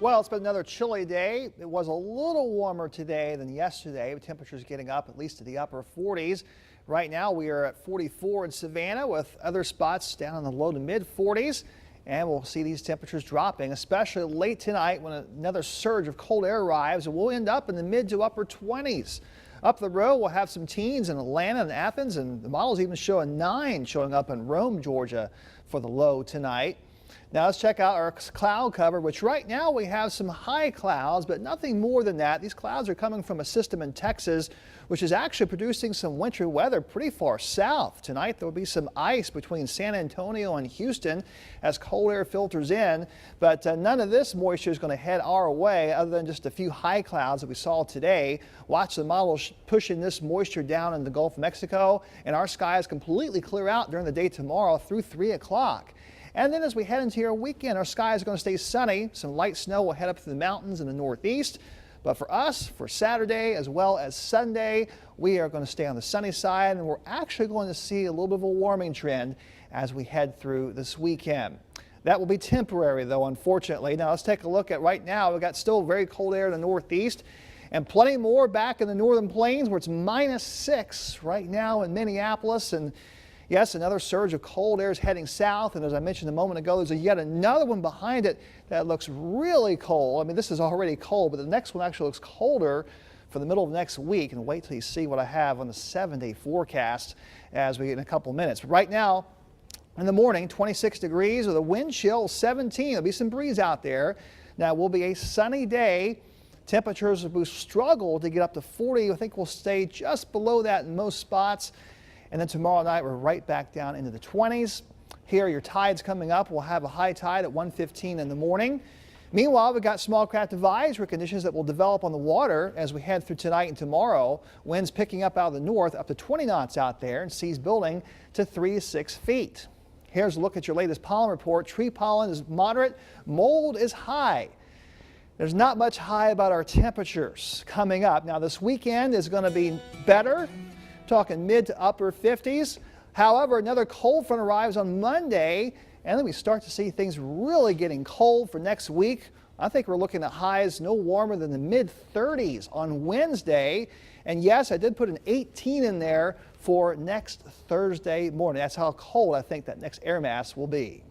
Well, it's been another chilly day. It was a little warmer today than yesterday, with temperatures getting up at least to the upper 40s. Right now we are at 44 in Savannah, with other spots down in the low to mid 40s. And we'll see these temperatures dropping, especially late tonight when another surge of cold air arrives, and we'll end up in the mid to upper 20s. Up the road, we'll have some teens in Atlanta and Athens, and the models even show a 9 showing up in Rome, Georgia for the low tonight. Now let's check out our cloud cover, which right now we have some high clouds, but nothing more than that. These clouds are coming from a system in Texas, which is actually producing some wintry weather pretty far south. Tonight there will be some ice between San Antonio and Houston as cold air filters in, but none of this moisture is going to head our way other than just a few high clouds that we saw today. Watch the models pushing this moisture down in the Gulf of Mexico, and our skies completely clear out during the day tomorrow through 3 o'clock. And then as we head into your weekend, our skies are going to stay sunny. Some light snow will head up through the mountains in the northeast. But for us, for Saturday as well as Sunday, we are going to stay on the sunny side, and we're actually going to see a little bit of a warming trend as we head through this weekend. That will be temporary, though, unfortunately. Now let's take a look at right now. We've got still very cold air in the northeast and plenty more back in the northern plains where it's -6 right now in Minneapolis. And yes, another surge of cold air is heading south, and as I mentioned a moment ago, there's yet another one behind it that looks really cold. I mean, this is already cold, but the next one actually looks colder for the middle of next week. And wait till you see what I have on the 7-day forecast as we get in a couple minutes. But right now, in the morning, 26 degrees with a wind chill 17. There'll be some breeze out there. Now, it will be a sunny day. Temperatures will struggle to get up to 40. I think we'll stay just below that in most spots. And then tomorrow night, we're right back down into the 20s. Here, your tides coming up. We'll have a high tide at 1:15 in the morning. Meanwhile, we've got small craft advisory conditions that will develop on the water as we head through tonight and tomorrow. Winds picking up out of the north up to 20 knots out there, and seas building to 3 to 6 feet. Here's a look at your latest pollen report. Tree pollen is moderate. Mold is high. There's not much high about our temperatures coming up. Now, this weekend is going to be better. Talking mid to upper 50s. However, another cold front arrives on Monday, and then we start to see things really getting cold for next week. I think we're looking at highs no warmer than the mid 30s on Wednesday. And yes, I did put an 18 in there for next Thursday morning. That's how cold I think that next air mass will be.